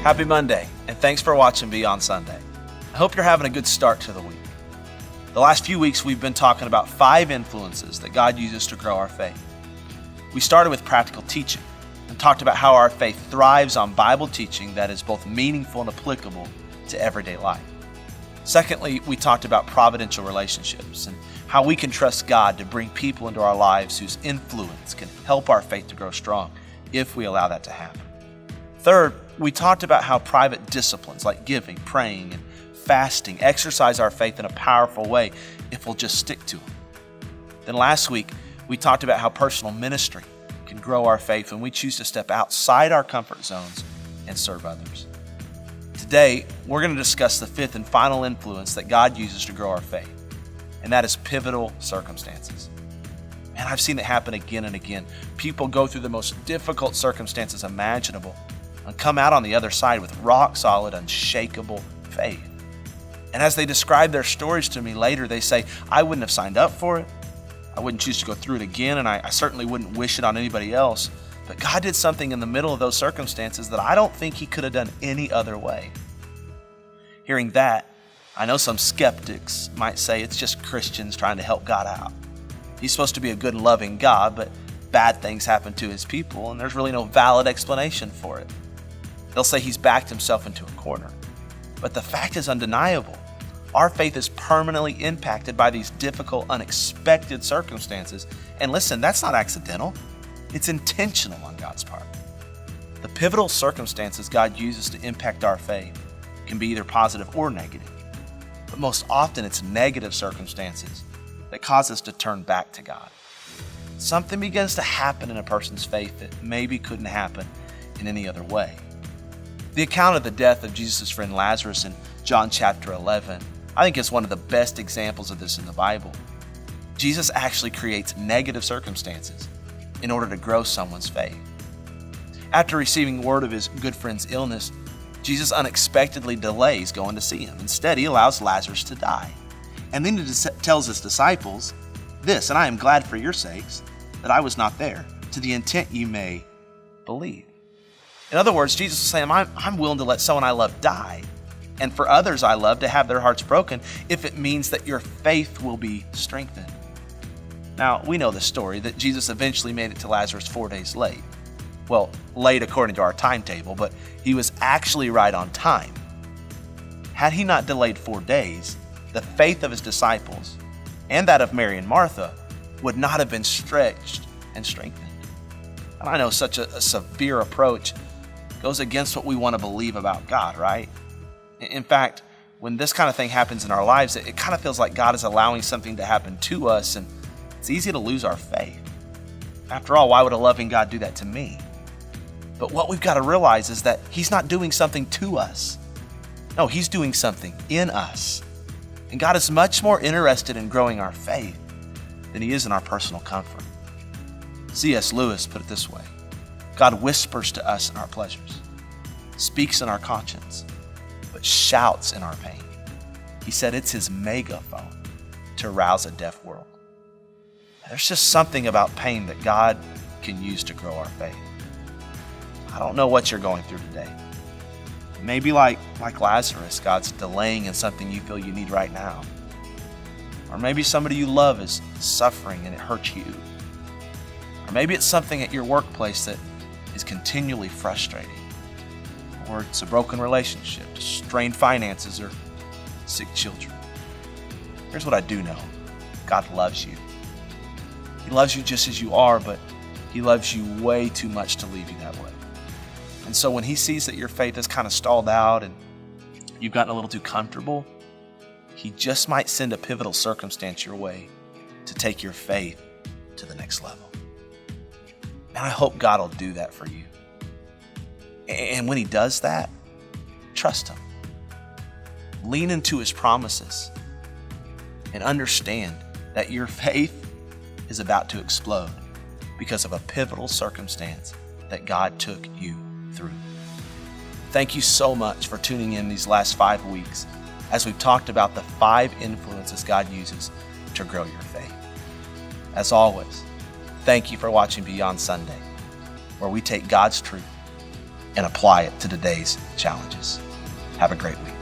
Happy Monday, and thanks for watching Beyond Sunday. I hope you're having a good start to the week. The last few weeks we've been talking about 5 influences that God uses to grow our faith. We started with practical teaching and talked about how our faith thrives on Bible teaching that is both meaningful and applicable to everyday life. Secondly, we talked about providential relationships and how we can trust God to bring people into our lives whose influence can help our faith to grow strong if we allow that to happen. Third, we talked about how private disciplines like giving, praying, and fasting exercise our faith in a powerful way if we'll just stick to them. Then last week, we talked about how personal ministry can grow our faith when we choose to step outside our comfort zones and serve others. Today, we're going to discuss the 5th and final influence that God uses to grow our faith, and that is pivotal circumstances. Man, I've seen it happen again and again. People go through the most difficult circumstances imaginable and come out on the other side with rock-solid, unshakable faith. And as they describe their stories to me later, they say, I wouldn't have signed up for it. I wouldn't choose to go through it again, and I certainly wouldn't wish it on anybody else. But God did something in the middle of those circumstances that I don't think He could have done any other way. Hearing that, I know some skeptics might say it's just Christians trying to help God out. He's supposed to be a good and loving God, but bad things happen to His people, and there's really no valid explanation for it. They'll say He's backed Himself into a corner. But the fact is undeniable. Our faith is permanently impacted by these difficult, unexpected circumstances. And listen, that's not accidental. It's intentional on God's part. The pivotal circumstances God uses to impact our faith can be either positive or negative. But most often it's negative circumstances that cause us to turn back to God. Something begins to happen in a person's faith that maybe couldn't happen in any other way. The account of the death of Jesus' friend Lazarus in John chapter 11, I think is one of the best examples of this in the Bible. Jesus actually creates negative circumstances in order to grow someone's faith. After receiving word of his good friend's illness, Jesus unexpectedly delays going to see him. Instead, He allows Lazarus to die. And then He tells His disciples this, and I am glad for your sakes that I was not there, to the intent you may believe. In other words, Jesus is saying, I'm willing to let someone I love die, and for others I love to have their hearts broken if it means that your faith will be strengthened. Now, we know the story that Jesus eventually made it to Lazarus 4 days late. Well, late according to our timetable, but He was actually right on time. Had He not delayed 4 days, the faith of His disciples and that of Mary and Martha would not have been stretched and strengthened. And I know such a severe approach goes against what we want to believe about God, right? In fact, when this kind of thing happens in our lives, it kind of feels like God is allowing something to happen to us, and it's easy to lose our faith. After all, why would a loving God do that to me? But what we've got to realize is that He's not doing something to us. No, He's doing something in us. And God is much more interested in growing our faith than He is in our personal comfort. C.S. Lewis put it this way: God whispers to us in our pleasures, speaks in our conscience, but shouts in our pain. He said it's His megaphone to rouse a deaf world. There's just something about pain that God can use to grow our faith. I don't know what you're going through today. Maybe like Lazarus, God's delaying in something you feel you need right now. Or maybe somebody you love is suffering and it hurts you. Or maybe it's something at your workplace that is continually frustrating. Or it's a broken relationship, strained finances, or sick children. Here's what I do know. God loves you. He loves you just as you are, but He loves you way too much to leave you that way. And so when He sees that your faith is kind of stalled out and you've gotten a little too comfortable, He just might send a pivotal circumstance your way to take your faith to the next level. And I hope God will do that for you. And when He does that, trust Him. Lean into His promises and understand that your faith is about to explode because of a pivotal circumstance that God took you through. Thank you so much for tuning in these last 5 weeks as we've talked about the 5 influences God uses to grow your faith. As always, thank you for watching Beyond Sunday, where we take God's truth and apply it to today's challenges. Have a great week.